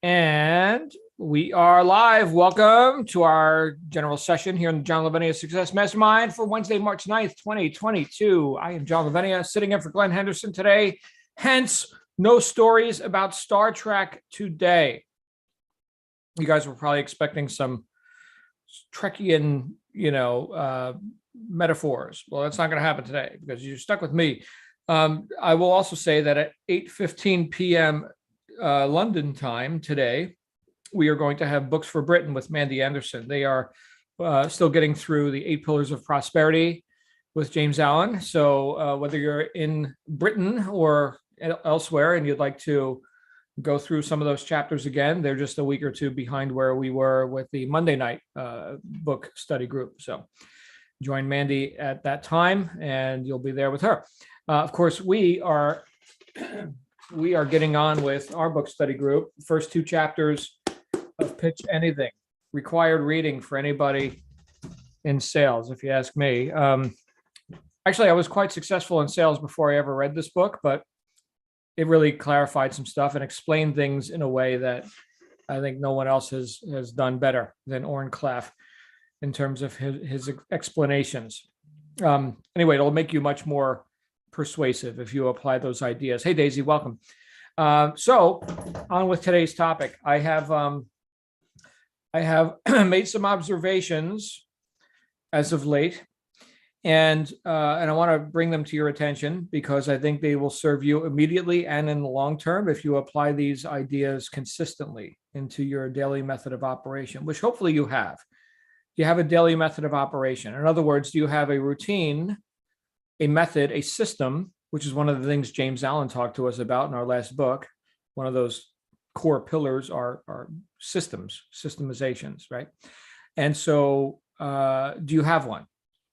And we are live. Welcome to our general session here in the John Lavenia Success Mastermind for Wednesday, March 9th, 2022. I am John Lavenia, sitting in for Glenn Henderson today. Hence, no stories about Star Trek today. You guys were probably expecting some Trekkian, metaphors. Well, that's not going to happen today because you're stuck with me. I will also say that at 8:15 p.m. London time today, we are going to have Books for Britain with Mandy Anderson. They are still getting through the 8 Pillars of Prosperity with James Allen. So whether you're in Britain or elsewhere and you'd like to go through some of those chapters again, they're just a week or two behind where we were with the Monday night book study group. So join Mandy at that time and you'll be there with her. Of course, we are getting on with our book study group. First 2 chapters of Pitch Anything, required reading for anybody in sales, if you ask me. Actually, I was quite successful in sales before I ever read this book, but it really clarified some stuff and explained things in a way that I think no one else has done better than Oren Klaff in terms of his explanations. Anyway, it'll make you much more persuasive if you apply those ideas. Hey, Daisy, welcome. So on with today's topic. I have made some observations as of late, and I want to bring them to your attention because I think they will serve you immediately and in the long term if you apply these ideas consistently into your daily method of operation, which hopefully you have. You have a daily method of operation. In other words, do you have a routine, a method, a system, which is one of the things James Allen talked to us about in our last book. One of those core pillars are systems, systemizations, right? And so do you have one?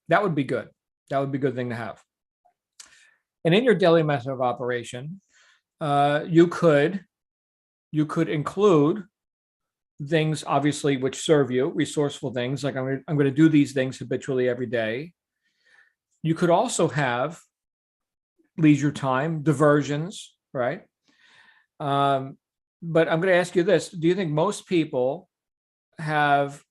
That would be good. That would be a good thing to have. And in your daily method of operation, you could include things, obviously, which serve you, resourceful things, like I'm going to do these things habitually every day. You could also have leisure time, diversions, right? But I'm going to ask you this. Do you think most people have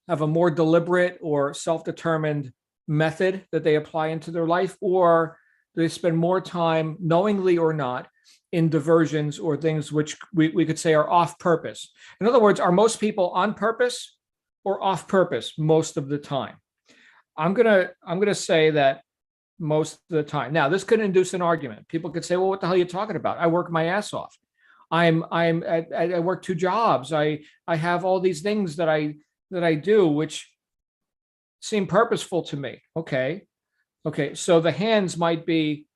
a more deliberate or self-determined method that they apply into their life, or do they spend more time, knowingly or not, in diversions or things which we could say are off purpose? In other words, are most people on purpose or off purpose most of the time? I'm gonna say that most of the time. Now, this could induce an argument. People could say, "Well, what the hell are you talking about? I work my ass off. I work 2 jobs. I have all these things that I do which seem purposeful to me." Okay, so the hands might be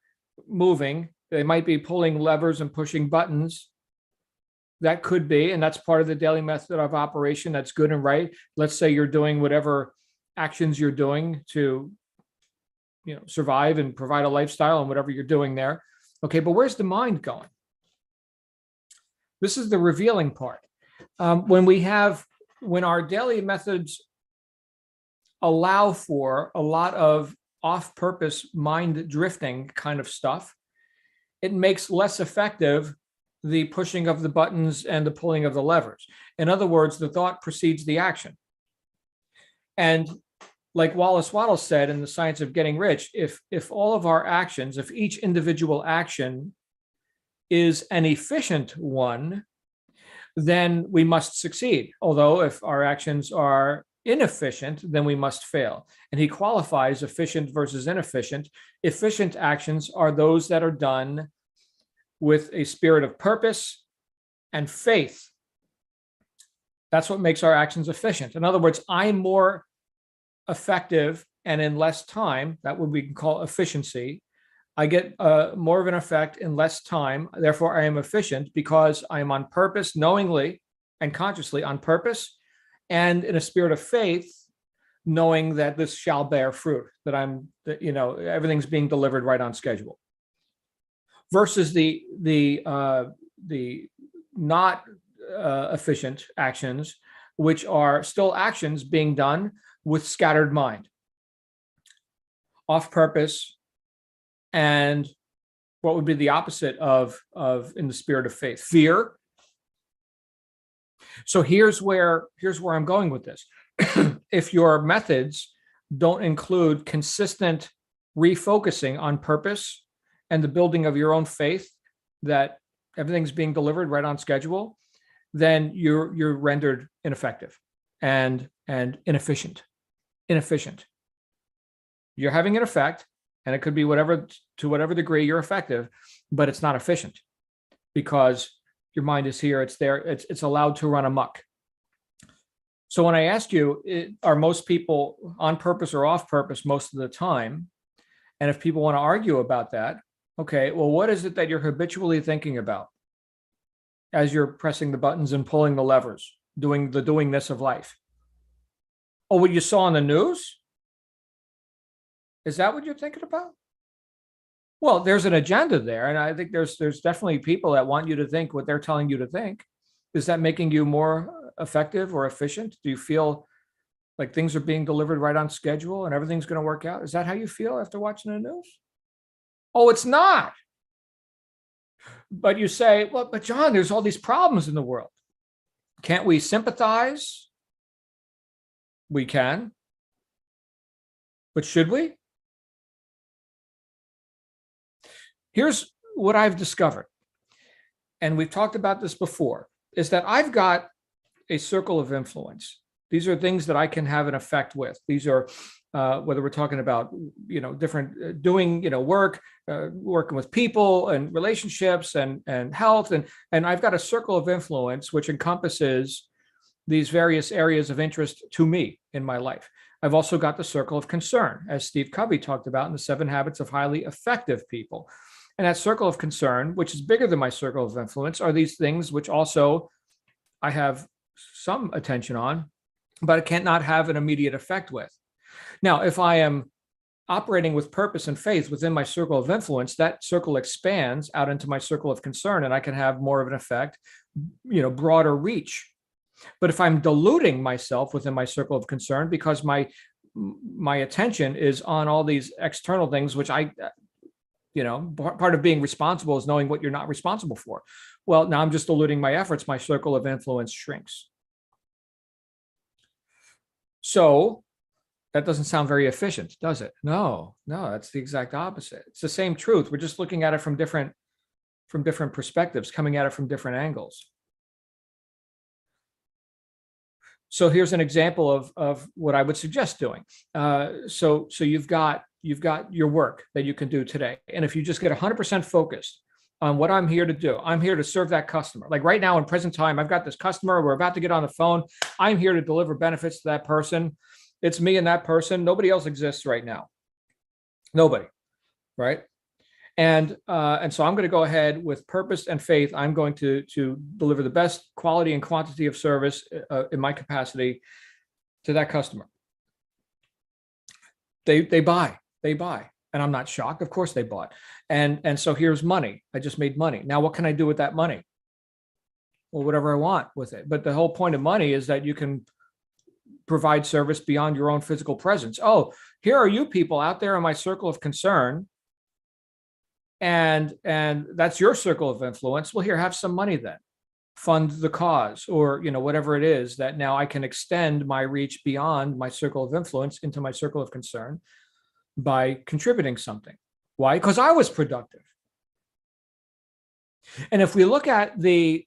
moving. They might be pulling levers and pushing buttons. That could be, and that's part of the daily method of operation. That's good and right. Let's say you're doing whatever actions you're doing to survive and provide a lifestyle and whatever you're doing there. Okay, but where's the mind going? This is the revealing part. When our daily methods allow for a lot of off-purpose mind drifting kind of stuff, it makes less effective the pushing of the buttons and the pulling of the levers. In other words, the thought precedes the action. And like Wallace Wattles said in The Science of Getting Rich, if all of our actions, if each individual action is an efficient one, then we must succeed. Although if our actions are inefficient, then we must fail. And he qualifies efficient versus inefficient. Efficient actions are those that are done with a spirit of purpose and faith. That's what makes our actions efficient. In other words, I'm more effective and in less time. That would we can call efficiency. I get more of an effect in less time. Therefore, I am efficient because I am on purpose, knowingly and consciously on purpose, and in a spirit of faith, knowing that this shall bear fruit, that everything's being delivered right on schedule. Versus the not efficient actions, which are still actions being done with scattered mind, off purpose, and what would be the opposite of in the spirit of faith? Fear, So here's where I'm going with this. If your methods don't include consistent refocusing on purpose and the building of your own faith that everything's being delivered right on schedule, then you're rendered ineffective and inefficient. You're having an effect, and it could be to whatever degree you're effective, but it's not efficient because your mind is here, it's there, it's allowed to run amok. So when I ask you, are most people on purpose or off purpose most of the time? And if people want to argue about that, okay, well, what is it that you're habitually thinking about as you're pressing the buttons and pulling the levers, doing the doingness of life? Oh, what you saw on the news? Is that what you're thinking about? Well, there's an agenda there, and I think there's definitely people that want you to think what they're telling you to think. Is that making you more effective or efficient? Do you feel like things are being delivered right on schedule and everything's going to work out? Is that how you feel after watching the news? Oh, it's not. But you say, well, but John, there's all these problems in the world. Can't we sympathize? We can. But should we? Here's what I've discovered, and we've talked about this before, is that I've got a circle of influence. These are things that I can have an effect with. These are whether we're talking about, different doing, work, working with people and relationships and health. And I've got a circle of influence, which encompasses these various areas of interest to me in my life. I've also got the circle of concern, as Steve Covey talked about in the 7 Habits of Highly Effective People. And that circle of concern, which is bigger than my circle of influence, are these things which also I have some attention on, but I cannot have an immediate effect with. Now, if I am operating with purpose and faith within my circle of influence, that circle expands out into my circle of concern, and I can have more of an effect, broader reach. But if I'm diluting myself within my circle of concern because my attention is on all these external things, which part of being responsible is knowing what you're not responsible for. Well, now I'm just diluting my efforts. My circle of influence shrinks. So that doesn't sound very efficient, does it? No, that's the exact opposite. It's the same truth. We're just looking at it from different perspectives, coming at it from different angles. So here's an example of what I would suggest doing. So you've got your work that you can do today. And if you just get 100% focused on what I'm here to do, I'm here to serve that customer. Like right now in present time, I've got this customer, we're about to get on the phone. I'm here to deliver benefits to that person. It's me and that person. Nobody else exists right now. Nobody, right? And so I'm going to go ahead with purpose and faith. I'm going to deliver the best quality and quantity of service in my capacity to that customer. They buy, and I'm not shocked. Of course they bought. And so here's money. I just made money. Now what can I do with that money? Well, whatever I want with it. But the whole point of money is that you can provide service beyond your own physical presence. Oh, here are you people out there in my circle of concern. And that's your circle of influence. Well, here, have some money then. Fund the cause, or whatever it is that now I can extend my reach beyond my circle of influence into my circle of concern by contributing something. Why? Because I was productive. And if we look at the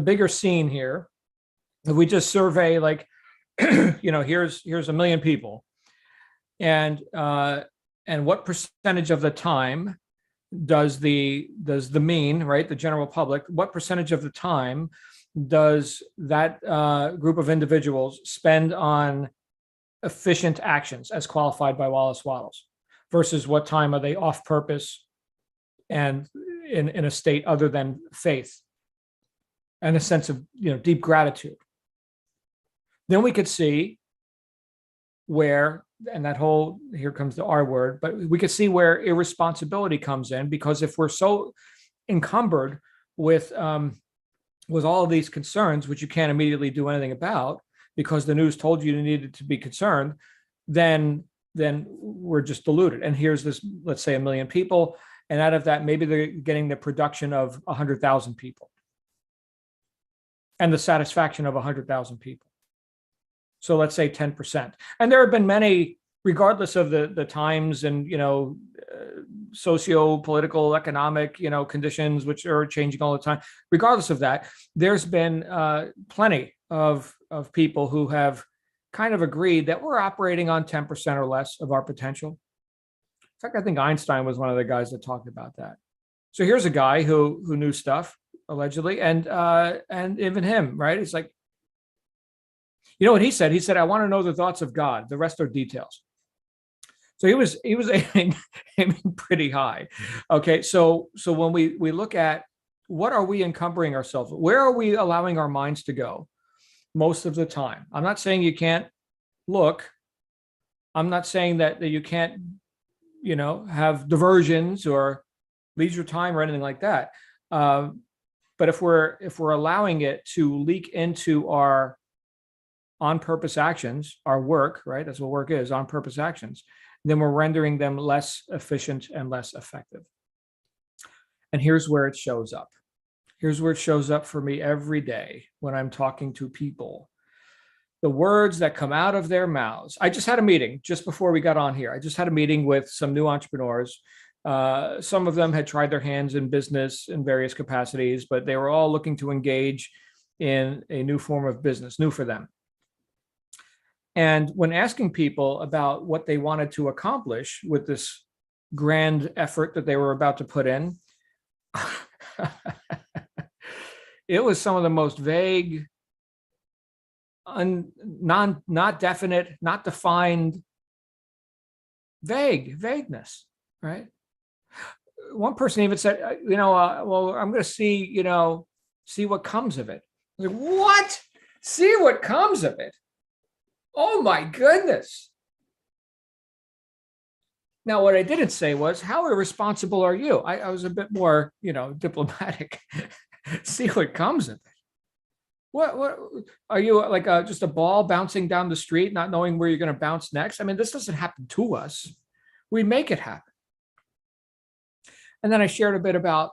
bigger scene here, if we just survey like, here's 1 million people, and what percentage of the time does the mean, right, the general public, what percentage of the time does that group of individuals spend on efficient actions as qualified by Wallace Wattles versus what time are they off purpose and in a state other than faith and a sense of deep gratitude? Then we could see where, and that whole, here comes the R word, but we could see where irresponsibility comes in, because if we're so encumbered with all of these concerns, which you can't immediately do anything about because the news told you needed to be concerned, then we're just deluded. And here's this, let's say 1 million people, and out of that, maybe they're getting the production of 100,000 people. and the satisfaction of 100,000 people. So let's say 10%. And there have been many, regardless of the times and, socio-political, economic, conditions, which are changing all the time. Regardless of that, there's been plenty of people who have kind of agreed that we're operating on 10% or less of our potential. In fact, I think Einstein was one of the guys that talked about that. So here's a guy who knew stuff, allegedly, and even him, right? It's like, you know what he said? He said, "I want to know the thoughts of God. The rest are details." So he was aiming pretty high. Okay, so when we look at what are we encumbering ourselves with? Where are we allowing our minds to go most of the time? I'm not saying you can't look. I'm not saying that you can't, have diversions or leisure time or anything like that. But if we're allowing it to leak into our on-purpose actions, our work, right? That's what work is, on-purpose actions, then we're rendering them less efficient and less effective. And here's where it shows up. Here's where it shows up for me every day when I'm talking to people. The words that come out of their mouths. I just had a meeting just before we got on here. I just had a meeting with some new entrepreneurs. Some of them had tried their hands in business in various capacities, but they were all looking to engage in a new form of business, new for them. And when asking people about what they wanted to accomplish with this grand effort that they were about to put in, it was some of the most vague, not definite, not defined, vagueness, right? One person even said, well, I'm going to see what comes of it. I was like, what? See what comes of it? Oh my goodness. Now, what I didn't say was, how irresponsible are you? I was a bit more, diplomatic. See what comes of it. What are you, like just a ball bouncing down the street, not knowing where you're going to bounce next? I mean, this doesn't happen to us. We make it happen. And then I shared a bit about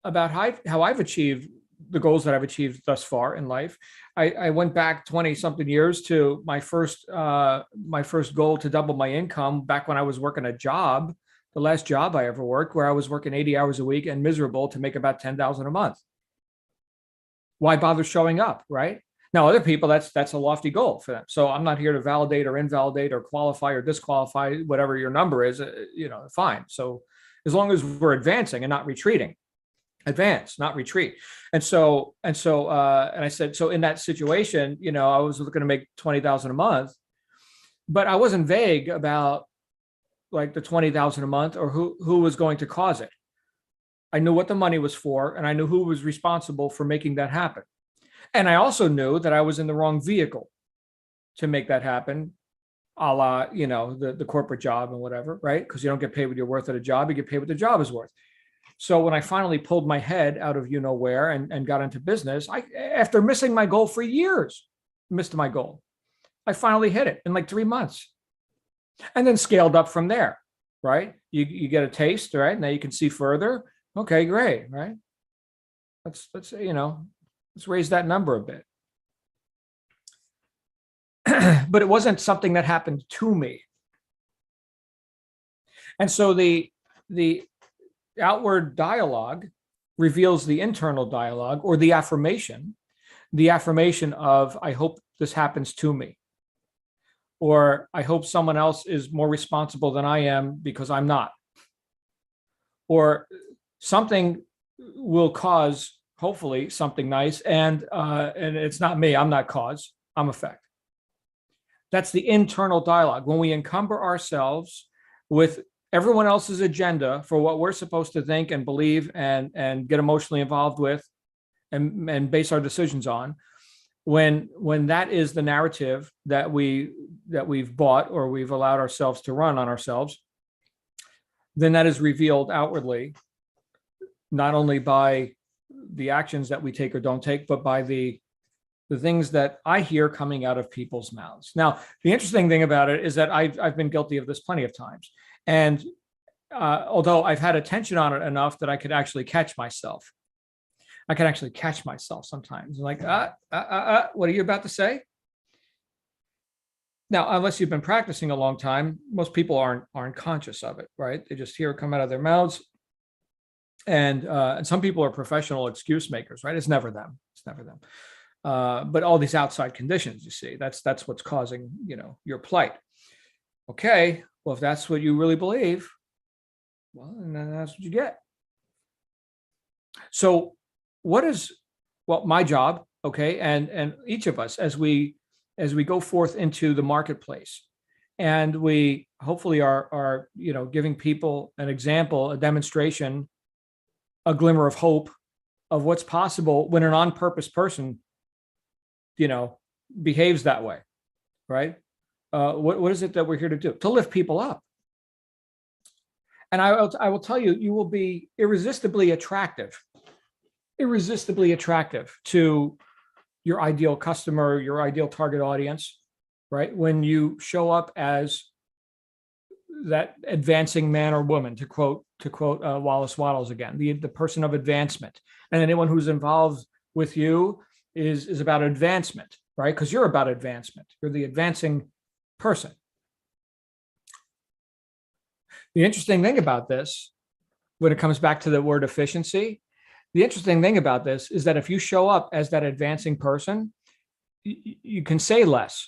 how I've achieved the goals that I've achieved thus far in life. I went back 20 something years to my first goal to double my income back when I was working a job, the last job I ever worked, where I was working 80 hours a week and miserable to make about 10,000 a month. Why bother showing up, right? Now, other people, that's a lofty goal for them. So I'm not here to validate or invalidate or qualify or disqualify whatever your number is, fine. So as long as we're advancing and not retreating. Advance, not retreat. And I said, so in that situation, I was looking to make 20,000 a month, but I wasn't vague about like the 20,000 a month or who was going to cause it. I knew what the money was for, and I knew who was responsible for making that happen. And I also knew that I was in the wrong vehicle to make that happen, a la, the corporate job and whatever, right? Because you don't get paid what you're worth at a job, you get paid what the job is worth. So when I finally pulled my head out of where and got into business, after missing my goal for years, missed my goal, I finally hit it in like 3 months, and then scaled up from there. Right? You get a taste, right? Now you can see further. Okay, great, right? Let's raise that number a bit. But it wasn't something that happened to me, and so the outward dialogue reveals the internal dialogue, or the affirmation of, I hope this happens to me, or I hope someone else is more responsible than I am because I'm not, or something will cause, hopefully, something nice, and it's not me. I'm not cause, I'm effect. That's the internal dialogue. When we encumber ourselves with everyone else's agenda for what we're supposed to think and believe and get emotionally involved with and base our decisions on, when that is the narrative that we've bought or we've allowed ourselves to run on ourselves, then that is revealed outwardly, not only by the actions that we take or don't take, but by the things that I hear coming out of people's mouths. Now, the interesting thing about it is that I've been guilty of this plenty of times. And although I've had attention on it enough that I could actually catch myself. I can actually catch myself sometimes. Like, what are you about to say? Now, unless you've been practicing a long time, most people aren't conscious of it, right? They just hear it come out of their mouths. And some people are professional excuse makers, right? It's never them. It's never them. But all these outside conditions, you see, that's what's causing, your plight. Okay, well, if that's what you really believe, well, and then that's what you get. So, my job, okay, and each of us as we go forth into the marketplace, and we hopefully are giving people an example, a demonstration, a glimmer of hope of what's possible when an on-purpose person, behaves that way, right? What is it that we're here to do? To lift people up. And I will tell you, you will be irresistibly attractive to your ideal customer, your ideal target audience, right? When you show up as that advancing man or woman, to quote Wallace Wattles again, the person of advancement. And anyone who's involved with you is about advancement, right? Because you're about advancement. You're the advancing person. The interesting thing about this, when it comes back to the word efficiency, the interesting thing about this is that if you show up as that advancing person, you can say less.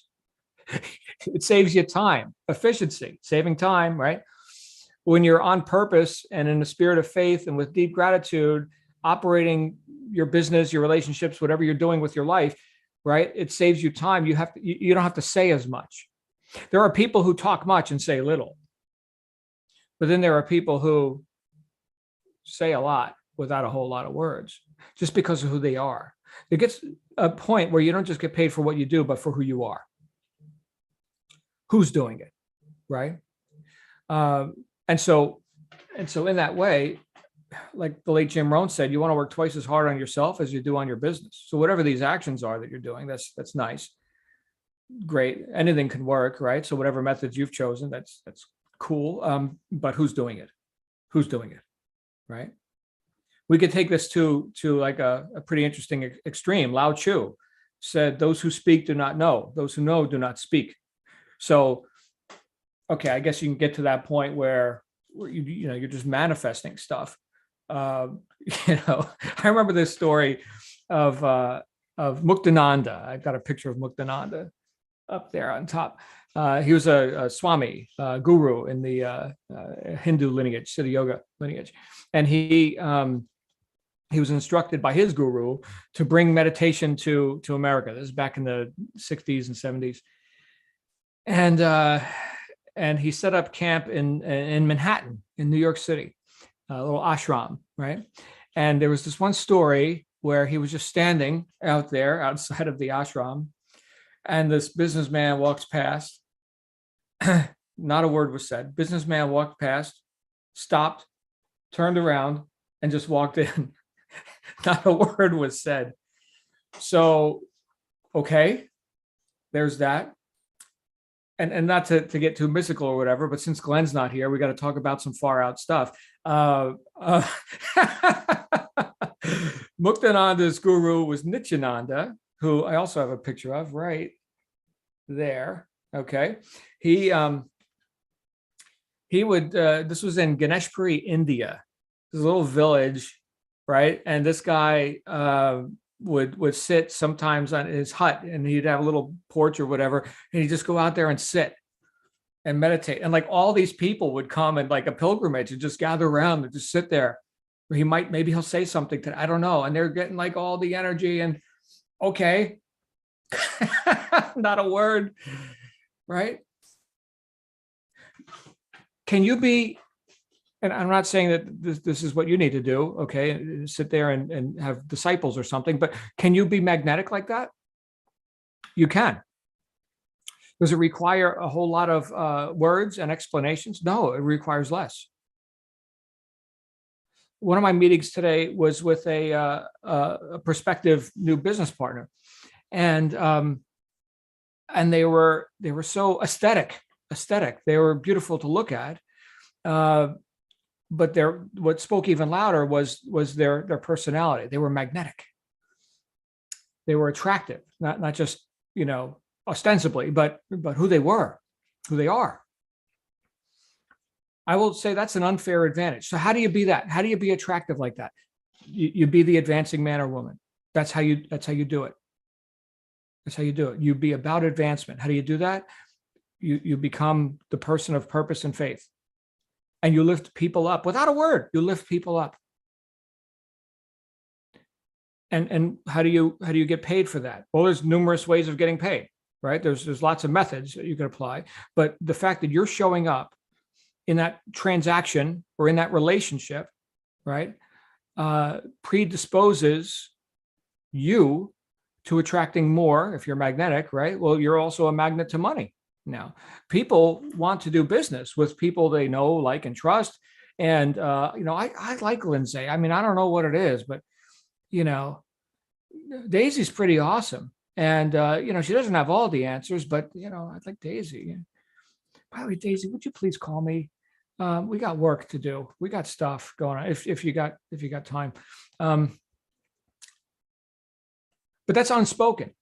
It saves you time, efficiency, saving time, right? When you're on purpose and in the spirit of faith and with deep gratitude, operating your business, your relationships, whatever you're doing with your life, right? It saves you time. You don't have to say as much. There are people who talk much and say little, but then there are people who say a lot without a whole lot of words, just because of who they are. It gets a point where you don't just get paid for what you do, but for who you are. Who's doing it, right? And so in that way, like the late Jim Rohn said, you want to work twice as hard on yourself as you do on your business. So whatever these actions are that you're doing, that's nice, great. Anything can work, right? So whatever methods you've chosen, that's cool. But who's doing it? Who's doing it, right? We could take this to like a pretty interesting extreme. Lao Tzu said, "Those who speak do not know; those who know do not speak." So, okay, I guess you can get to that point where you're just manifesting stuff. I remember this story of Muktananda. I've got a picture of Muktananda up there on top. He was a Swami guru in the Hindu lineage, Siddha Yoga lineage, and he was instructed by his guru to bring meditation to America. This is back in the 60s and 70s. And he set up camp in Manhattan, in New York City, a little ashram, right? And there was this one story where he was just standing out there outside of the ashram, and this businessman walks past. Not a word was said. Businessman walked past, stopped, turned around, and just walked in. Not a word was said. So, okay, there's that. And not to get too mystical or whatever, but since Glenn's not here, we got to talk about some far out stuff. Muktananda's guru was Nityananda, who I also have a picture of right there. Okay. He would, this was in Ganeshpuri, India. This is a little village, right? And this guy would sit sometimes on his hut, and he'd have a little porch or whatever, and he'd just go out there and sit and meditate. And like all these people would come and like a pilgrimage and just gather around and just sit there. Maybe he'll say something to, I don't know. And they're getting like all the energy and okay, not a word, right? Can you be, and I'm not saying that this is what you need to do, okay, sit there and have disciples or something, but can you be magnetic like that? You can. Does it require a whole lot of words and explanations? No, it requires less. One of my meetings today was with a prospective new business partner, and they were so aesthetic. They were beautiful to look at. but what spoke even louder was their personality. They were magnetic. They were attractive, not just, ostensibly, but who they were, who they are. I will say that's an unfair advantage. So how do you be that? How do you be attractive like that? You be the advancing man or woman. That's how you do it. That's how you do it. You be about advancement. How do you do that? You become the person of purpose and faith, and you lift people up without a word. You lift people up. And how do you get paid for that? Well, there's numerous ways of getting paid, right? There's lots of methods that you can apply, but the fact that you're showing up in that transaction or in that relationship, right, predisposes you to attracting more. If you're magnetic, right? Well, you're also a magnet to money. Now, people want to do business with people they know, like, and trust. And, I like Lindsay. I mean, I don't know what it is, but, Daisy's pretty awesome. And, she doesn't have all the answers, but, I like Daisy. By the way, Daisy, would you please call me? We got work to do. We got stuff going on. If you got time. But that's unspoken.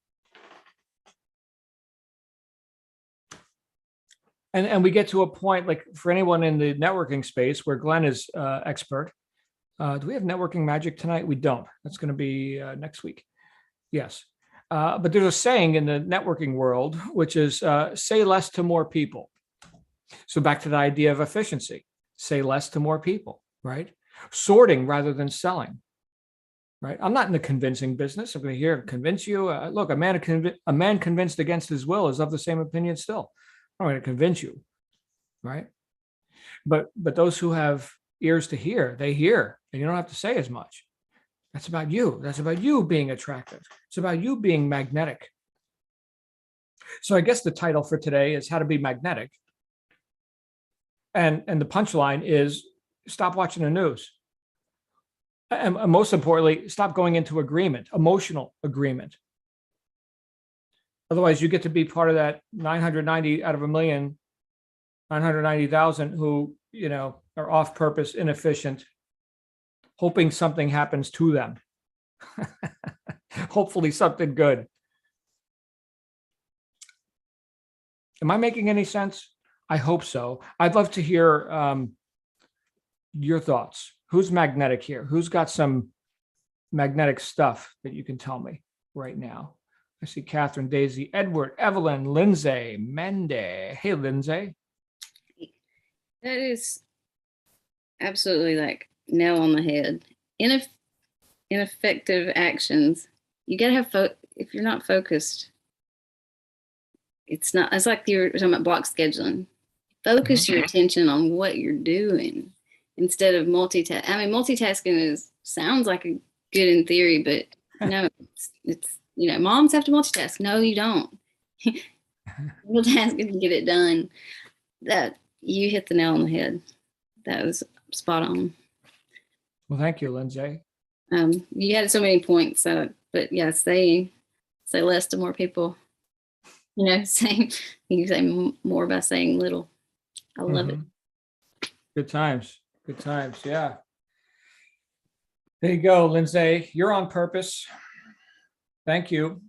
And we get to a point, like, for anyone in the networking space where Glenn is expert. Do we have networking magic tonight? We don't. That's going to be next week. Yes. But there's a saying in the networking world, which is say less to more people. So back to the idea of efficiency, say less to more people, right? Sorting rather than selling, right? I'm not in the convincing business. I'm going to here convince you. Look, a man convinced against his will is of the same opinion still. I'm going to convince you, right? But those who have ears to hear, they hear, and you don't have to say as much. That's about you. That's about you being attractive. It's about you being magnetic. So I guess the title for today is How to Be Magnetic. And the punchline is stop watching the news. And most importantly, stop going into agreement, emotional agreement. Otherwise, you get to be part of that 990 out of a million, 990,000 who, are off purpose, inefficient, hoping something happens to them. Hopefully something good. Am I making any sense? I hope so. I'd love to hear your thoughts. Who's magnetic here? Who's got some magnetic stuff that you can tell me right now? I see Catherine, Daisy, Edward, Evelyn, Lindsay, Mende. Hey, Lindsay. That is absolutely like nail on the head. Ineffective actions. You got to have if you're not focused, it's like you were talking about block scheduling. Focus your attention on what you're doing instead of multitasking. I mean, multitasking sounds like a good in theory, but no, it's moms have to multitask. No, you don't. Multitask and get it done. That you hit the nail on the head. That was spot on. Well, thank you, Lindsay. You had so many points, but yeah, say less to more people. You say more by saying little. I love it. Good times. Yeah. There you go, Lindsay. You're on purpose. Thank you.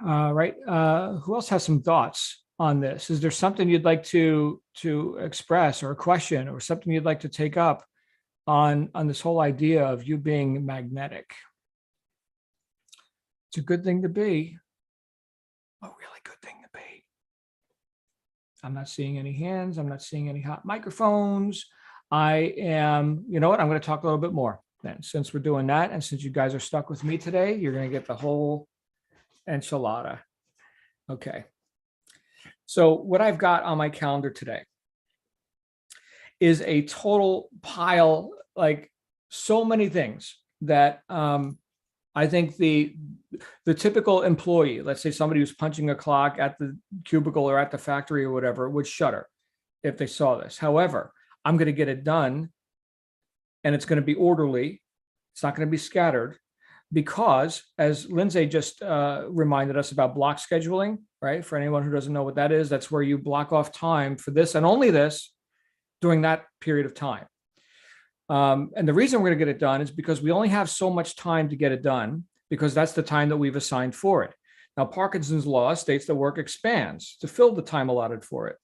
Right. Who else has some thoughts on this? Is there something you'd like to express, or a question, or something you'd like to take up on this whole idea of you being magnetic? It's a good thing to be. A really good thing to be. I'm not seeing any hands. I'm not seeing any hot microphones. I'm going to talk a little bit more then, since we're doing that. And since you guys are stuck with me today, you're going to get the whole enchilada. Okay. So what I've got on my calendar today is a total pile, like so many things that I think the typical employee, let's say somebody who's punching a clock at the cubicle or at the factory or whatever, would shudder if they saw this. However, I'm going to get it done, and it's going to be orderly. It's not going to be scattered, because as Lindsay just reminded us about block scheduling, right? For anyone who doesn't know what that is, that's where you block off time for this and only this during that period of time. And the reason we're going to get it done is because we only have so much time to get it done, because that's the time that we've assigned for it. Now, Parkinson's law states that work expands to fill the time allotted for it.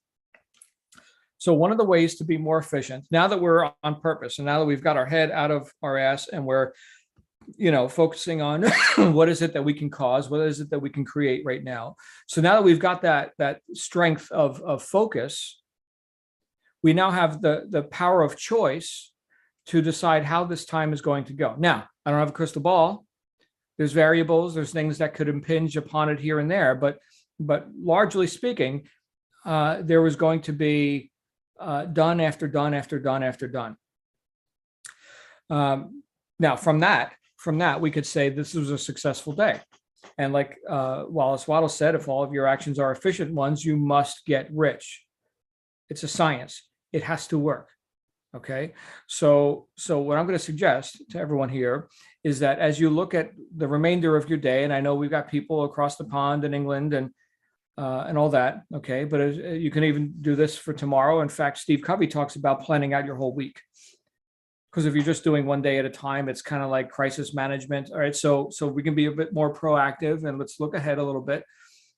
So one of the ways to be more efficient, now that we're on purpose and now that we've got our head out of our ass and we're, focusing on what is it that we can cause, what is it that we can create right now. So now that we've got that strength of focus, we now have the power of choice to decide how this time is going to go. Now, I don't have a crystal ball. There's variables, there's things that could impinge upon it here and there, but largely speaking, there was going to be done after done after done after done. Now, from that, we could say this was a successful day. And like Wallace Waddle said, if all of your actions are efficient ones, you must get rich. It's a science. It has to work. Okay. So what I'm going to suggest to everyone here is that as you look at the remainder of your day, and I know we've got people across the pond in England and all that. Okay. But you can even do this for tomorrow. In fact, Steve Covey talks about planning out your whole week. Because if you're just doing one day at a time, it's kind of like crisis management. All right. So we can be a bit more proactive and let's look ahead a little bit.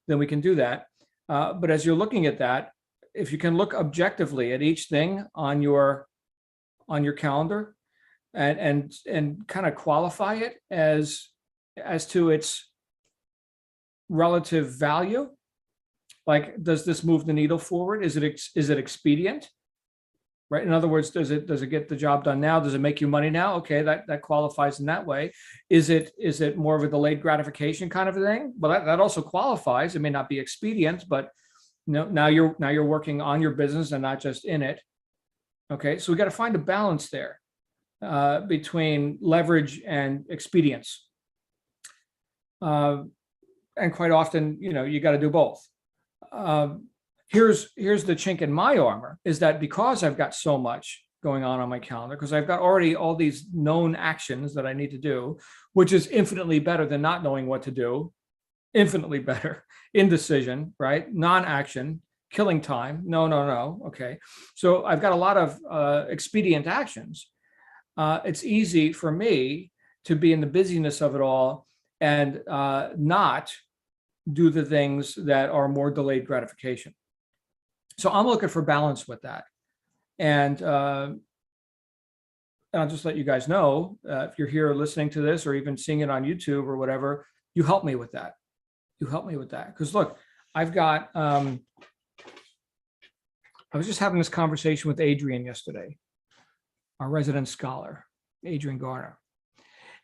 Then we can do that. But as you're looking at that, if you can look objectively at each thing on your calendar and kind of qualify it as to its relative value, like, does this move the needle forward? Is it expedient? Right. In other words, does it get the job done now? Does it make you money now? Okay, that qualifies in that way. Is it more of a delayed gratification kind of a thing? Well, that also qualifies. It may not be expedient, but now you're working on your business and not just in it. Okay, so we got to find a balance there between leverage and expedience. And quite often, you got to do both. Here's the chink in my armor, is that because I've got so much going on my calendar, because I've got already all these known actions that I need to do, which is infinitely better than not knowing what to do, infinitely better. Indecision, right? Non-action, killing time. No. Okay. So I've got a lot of expedient actions. It's easy for me to be in the busyness of it all and not do the things that are more delayed gratification. So I'm looking for balance with that. And I'll just let you guys know, if you're here listening to this or even seeing it on YouTube or whatever, you help me with that. Because look, I've got, I was just having this conversation with Adrian yesterday, our resident scholar, Adrian Garner.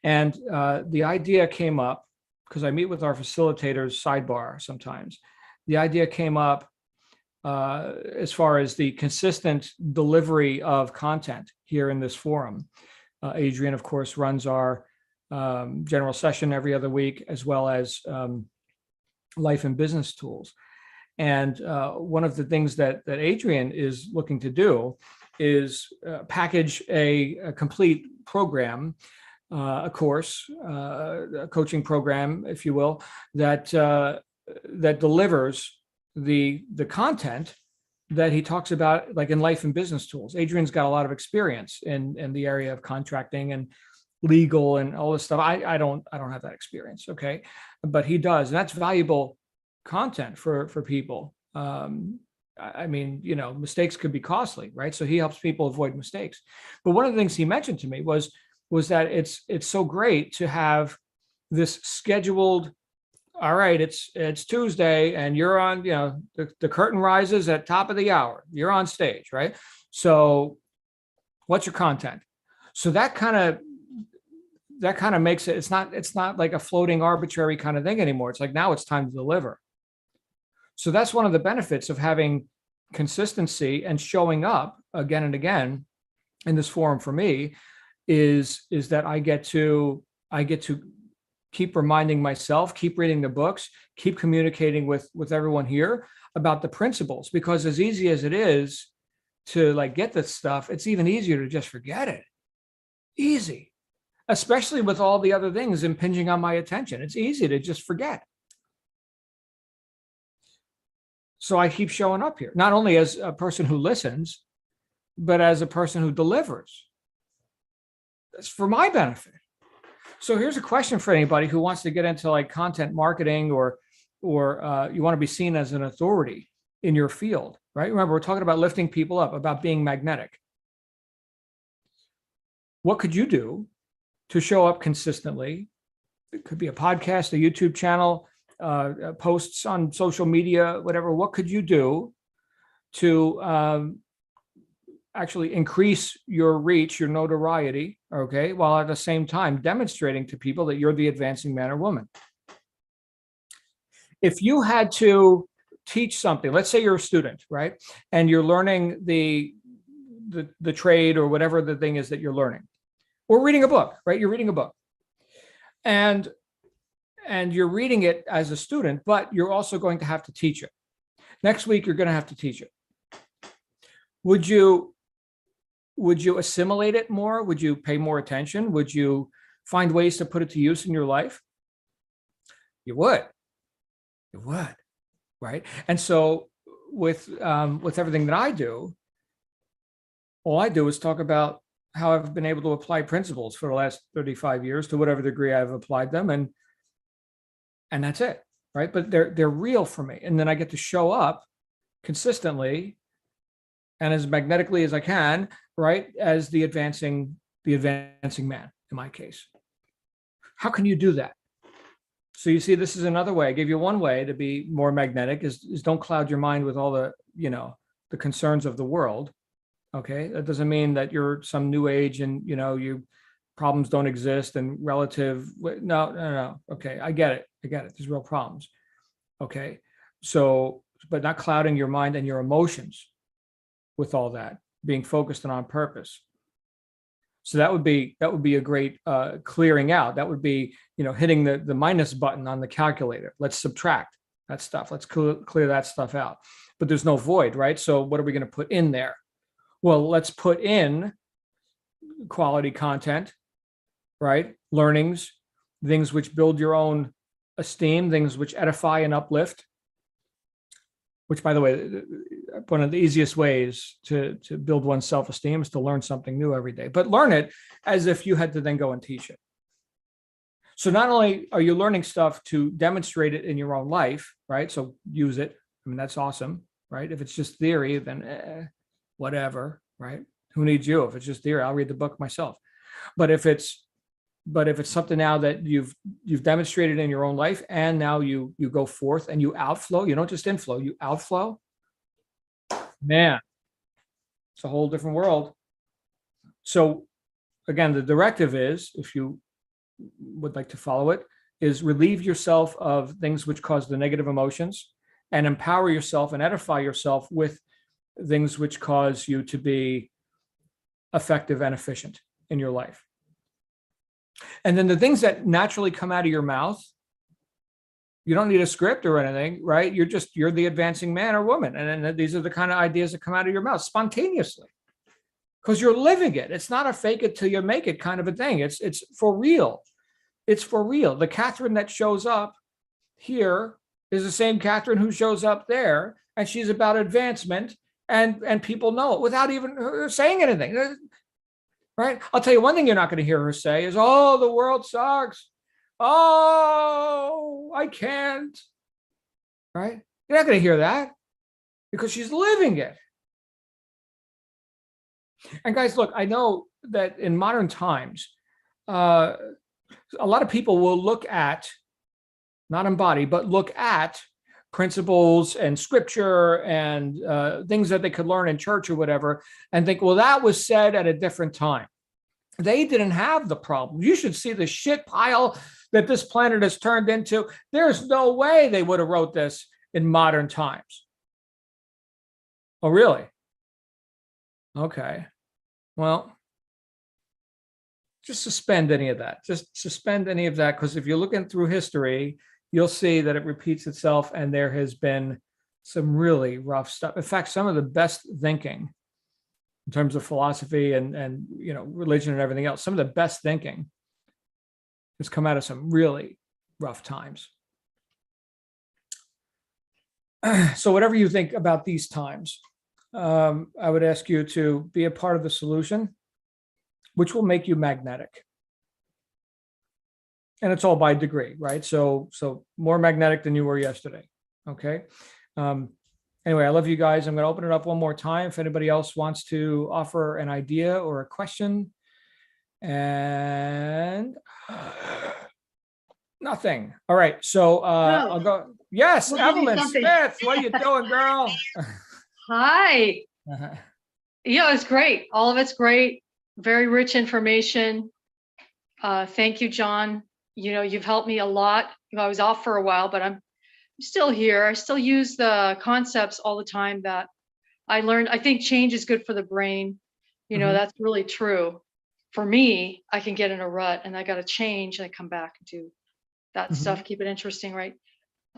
And the idea came up, because I meet with our facilitators sidebar sometimes. The idea came up as far as the consistent delivery of content here in this forum. Adrian, of course, runs our general session every other week, as well as life and business tools. And one of the things that Adrian is looking to do is package a complete program, a course, a coaching program, if you will, that delivers the content that he talks about, like in life and business tools. Adrian's got a lot of experience in the area of contracting and legal and all this stuff. I don't have that experience. Okay. But he does. And that's valuable content for people. I mean, mistakes could be costly, right? So he helps people avoid mistakes. But one of the things he mentioned to me was that it's so great to have this scheduled. All right, it's Tuesday and you're on, the curtain rises at top of the hour. You're on stage, right? So what's your content? So that kind of makes it, it's not like a floating arbitrary kind of thing anymore. It's like, now it's time to deliver. So that's one of the benefits of having consistency and showing up again and again in this forum for me is that I get to keep reminding myself, keep reading the books, keep communicating with everyone here about the principles, because as easy as it is to get this stuff, it's even easier to just forget it. Easy, especially with all the other things impinging on my attention. It's easy to just forget. So I keep showing up here, not only as a person who listens, but as a person who delivers. It's for my benefit. So here's a question for anybody who wants to get into like content marketing, or you want to be seen as an authority in your field, right? Remember, we're talking about lifting people up, about being magnetic. What could you do to show up consistently? It could be a podcast, a YouTube channel, posts on social media, whatever. What could you do to actually increase your reach, your notoriety, okay, while at the same time demonstrating to people that you're the advancing man or woman? If you had to teach something, let's say you're a student, right, and you're learning the trade or whatever the thing is that you're learning, or reading a book, right? You're reading a book, and you're reading it as a student, but you're also going to have to teach it. Next week, you're going to have to teach it. Would you assimilate it more? Would you pay more attention? Would you find ways to put it to use in your life? You would, right? And so with everything that I do, all I do is talk about how I've been able to apply principles for the last 35 years to whatever degree I've applied them, and that's it, right? But they're real for me, and then I get to show up consistently and as magnetically as I can, right, as the advancing man in my case. How can you do that? So you see, this is another way. I gave you one way to be more magnetic is don't cloud your mind with all the the concerns of the world. Okay, that doesn't mean that you're some new age and you problems don't exist and relative. No. Okay, I get it. There's real problems. Okay, so but not clouding your mind and your emotions with all that, being focused and on purpose. So that would be a great clearing out. That would be hitting the minus button on the calculator. Let's subtract that stuff. Let's clear that stuff out. But there's no void, right? So what are we going to put in there? Well, let's put in quality content, right? Learnings, things which build your own esteem, things which edify and uplift. Which, by the way, one of the easiest ways to build one's self-esteem is to learn something new every day, but learn it as if you had to then go and teach it. So not only are you learning stuff to demonstrate it in your own life, right? So use it. I mean, that's awesome, right? If it's just theory, then whatever, right? Who needs you? If it's just theory, I'll read the book myself. But if it's something now that you've demonstrated in your own life, and now you go forth and you outflow, you don't just inflow, you outflow, man, it's a whole different world. So again, the directive is, if you would like to follow it, is relieve yourself of things which cause the negative emotions and empower yourself and edify yourself with things which cause you to be effective and efficient in your life. And then the things that naturally come out of your mouth, you don't need a script or anything, right? You're the advancing man or woman. And then these are the kind of ideas that come out of your mouth spontaneously because you're living it. It's not a fake it till you make it kind of a thing. It's for real. It's for real. The Catherine that shows up here is the same Catherine who shows up there, and she's about advancement, and people know it without even her saying anything. Right? I'll tell you one thing you're not going to hear her say is, "Oh, the world sucks. Oh, I can't." Right? You're not going to hear that because she's living it. And guys, look, I know that in modern times, a lot of people will look at, not embody, but look at principles and scripture and things that they could learn in church or whatever, and think, well, that was said at a different time. They didn't have the problem. You should see the shit pile that this planet has turned into. There's no way they would have wrote this in modern times. Oh, really? Okay. Well, just suspend any of that. Just suspend any of that, because if you're looking through history, you'll see that it repeats itself, and there has been some really rough stuff. In fact, some of the best thinking in terms of philosophy and religion and everything else, some of the best thinking has come out of some really rough times. So whatever you think about these times, I would ask you to be a part of the solution which will make you magnetic. And it's all by degree, right? So more magnetic than you were yesterday. Okay. Anyway, I love you guys. I'm going to open it up one more time if anybody else wants to offer an idea or a question. And nothing. All right. So I'll go. Yes, We'll give you Evelyn something. Smith. What are you doing, girl? Hi. Yeah, it's great. All of it's great. Very rich information. Thank you, John. You know, you've helped me a lot. I was off for a while, but I'm still here. I still use the concepts all the time that I learned. I think change is good for the brain. You know, that's really true. For me, I can get in a rut and I got to change and I come back and do that stuff, keep it interesting, right?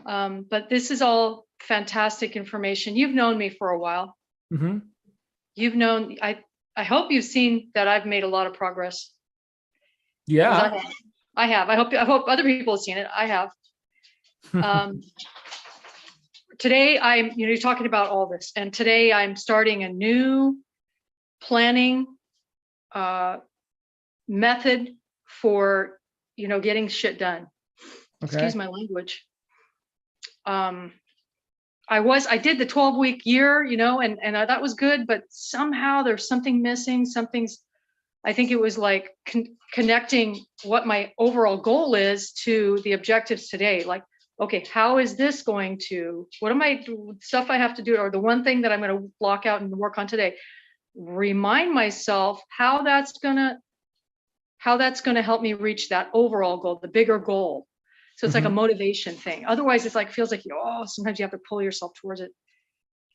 But this is all fantastic information. You've known me for a while. You've known, I hope you've seen that I've made a lot of progress. Yeah. I have. I hope other people have seen it. I have. Today you're talking about all this, and today I'm starting a new planning method for, getting shit done. Okay. Excuse my language. I did the 12-week year, and that was good, but somehow there's something missing. I think it was like connecting what my overall goal is to the objectives today. Like, okay, how is this going to, stuff I have to do, or the one thing that I'm going to block out and work on today, remind myself how that's going to help me reach that overall goal, the bigger goal. So it's like a motivation thing. Otherwise it's feels like, sometimes you have to pull yourself towards it.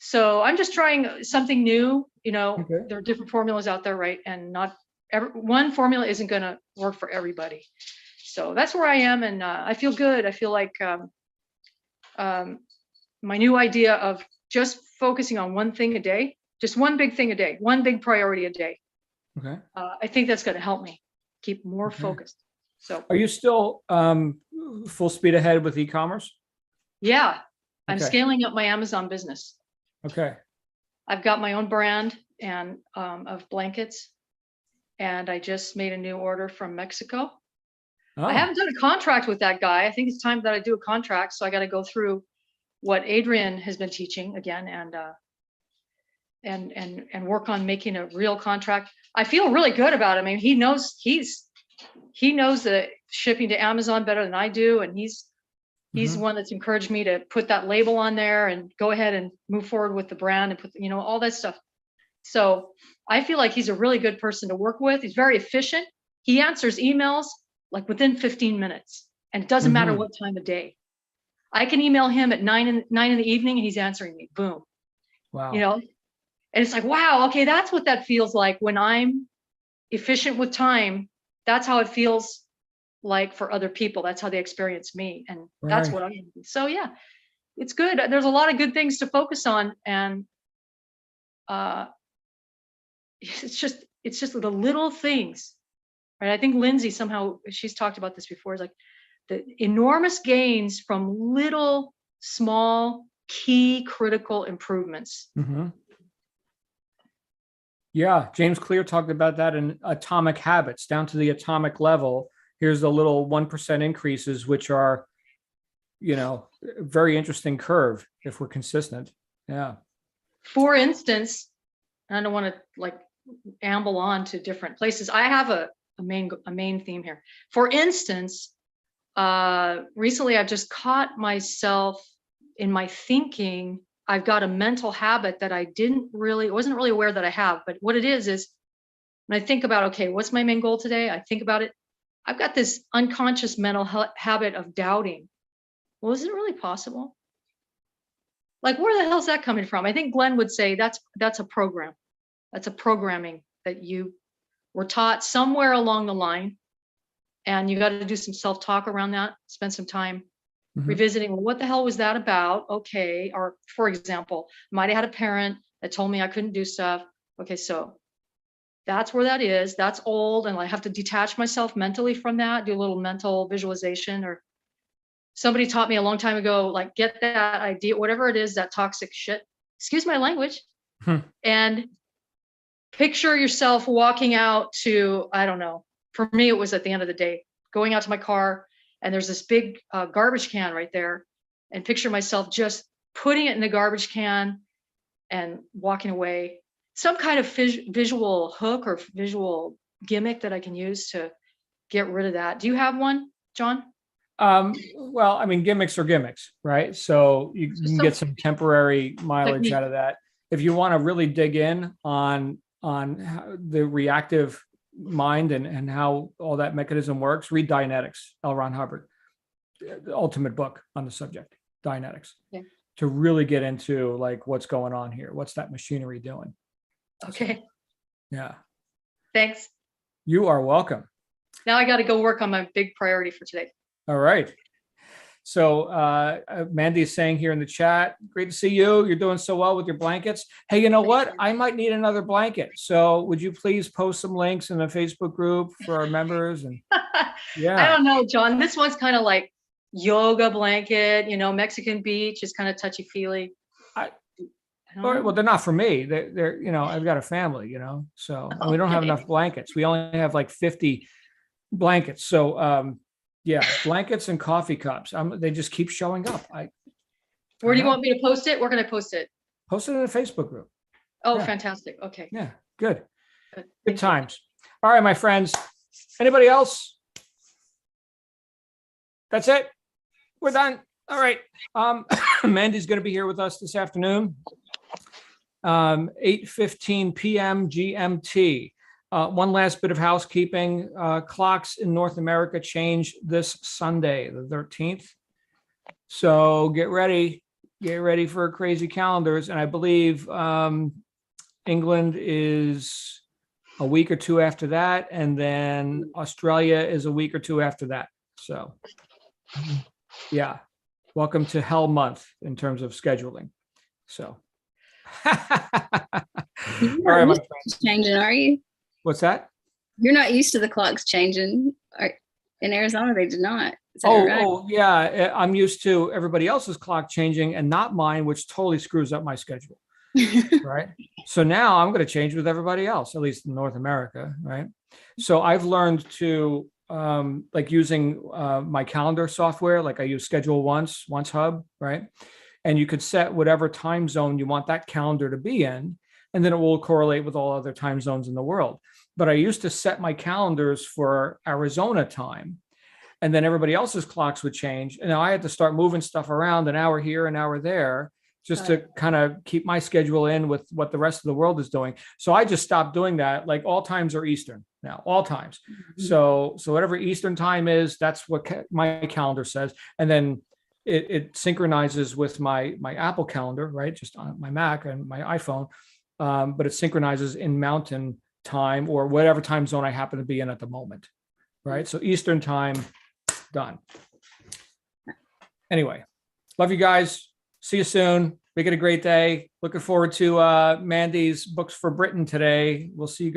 So I'm just trying something new, There are different formulas out there, right? And not one formula isn't going to work for everybody. So that's where I am. And I feel good. I feel like my new idea of just focusing on one thing a day, just one big thing a day, one big priority a day. Okay. I think that's going to help me keep more focused. So are you still full speed ahead with e-commerce? Yeah, I'm scaling up my Amazon business. Okay. I've got my own brand and of blankets, and I just made a new order from Mexico. I haven't done a contract with that guy. I think it's time that I do a contract. So I got to go through what Adrian has been teaching again, and work on making a real contract. I feel really good about it. I mean, he knows the shipping to Amazon better than I do, and he's the one that's encouraged me to put that label on there and go ahead and move forward with the brand and put, all that stuff. So I feel like he's a really good person to work with. He's very efficient. He answers emails like within 15 minutes, and it doesn't matter what time of day. I can email him at 9 in the evening and he's answering me. Boom. Wow. And it's like, wow, okay, that's what that feels like when I'm efficient with time. That's how it feels like for other people. That's how they experience me. And that's what I'm doing. So yeah, it's good. There's a lot of good things to focus on. And it's just the little things, right? I think Lindsay somehow, she's talked about this before, is like the enormous gains from little, small, key, critical improvements. Yeah, James Clear talked about that in Atomic Habits, down to the atomic level. Here's the little 1% increases, which are, very interesting curve if we're consistent. Yeah. For instance, I don't want to amble on to different places. I have a main theme here. For instance, recently I've just caught myself in my thinking. I've got a mental habit that I wasn't really aware that I have, but what it is when I think about, okay, what's my main goal today? I think about it. I've got this unconscious mental habit of doubting. Well, is it really possible? Like, where the hell is that coming from? I think Glenn would say that's a program. That's a programming that you were taught somewhere along the line. And you got to do some self-talk around that, spend some time revisiting, well, what the hell was that about? Okay. Or for example, might have had a parent that told me I couldn't do stuff. Okay. So that's where that is. That's old. And I have to detach myself mentally from that, do a little mental visualization. Or somebody taught me a long time ago, get that idea, whatever it is, that toxic shit, excuse my language. And picture yourself walking out to, I don't know, for me, it was at the end of the day, going out to my car, and there's this big garbage can right there, and picture myself just putting it in the garbage can and walking away. Some kind of visual hook or visual gimmick that I can use to get rid of that. Do you have one, John? Well, I mean, gimmicks are gimmicks, right? So you can get some temporary mileage technique out of that. If you want to really dig in on the reactive mind and how all that mechanism works, read Dianetics, L. Ron Hubbard, the ultimate book on the subject, Dianetics, to really get into like what's going on here. What's that machinery doing? Okay. So, yeah. Thanks. You are welcome. Now I got to go work on my big priority for today. All right. So Mandy's saying here in the chat, great to see you. You're doing so well with your blankets. Hey, you know what? I might need another blanket. So would you please post some links in the Facebook group for our members? And yeah, I don't know, John. This one's kind of like yoga blanket, Mexican beach is kind of touchy-feely. Well, they're not for me. They're I've got a family, so and we don't have enough blankets. We only have like 50 blankets. So yeah, blankets and coffee cups. They just keep showing up. Where do you want me to post it? Where can I post it? Post it in the Facebook group. Oh, yeah. Fantastic. Okay. Yeah, good times. All right, my friends. Anybody else? That's it. We're done. All right. Mandy's going to be here with us this afternoon. 8:15 p.m. GMT. One last bit of housekeeping. Clocks in North America change this Sunday, the 13th. So get ready for crazy calendars. And I believe England is a week or two after that. And then Australia is a week or two after that. So yeah, welcome to hell month in terms of scheduling. So. All right, my friends. Changing, are you? What's that? You're not used to the clocks changing. In Arizona, they did not. Is that right? Oh, yeah. I'm used to everybody else's clock changing and not mine, which totally screws up my schedule. Right. So now I'm going to change with everybody else, at least in North America. Right. So I've learned to like using my calendar software, like I use Schedule Once Hub. Right. And you could set whatever time zone you want that calendar to be in, and then it will correlate with all other time zones in the world. But I used to set my calendars for Arizona time, and then everybody else's clocks would change. And now I had to start moving stuff around, an hour here, an hour there, just to kind of keep my schedule in with what the rest of the world is doing. So I just stopped doing that. Like all times are Eastern now, all times. Mm-hmm. So whatever Eastern time is, that's what my calendar says. And then it synchronizes with my Apple calendar, right? Just on my Mac and my iPhone. But it synchronizes in mountain time or whatever time zone I happen to be in at the moment, right? So Eastern time, done. Anyway, love you guys. See you soon. Make it a great day. Looking forward to Mandy's Books for Britain today. We'll see you guys.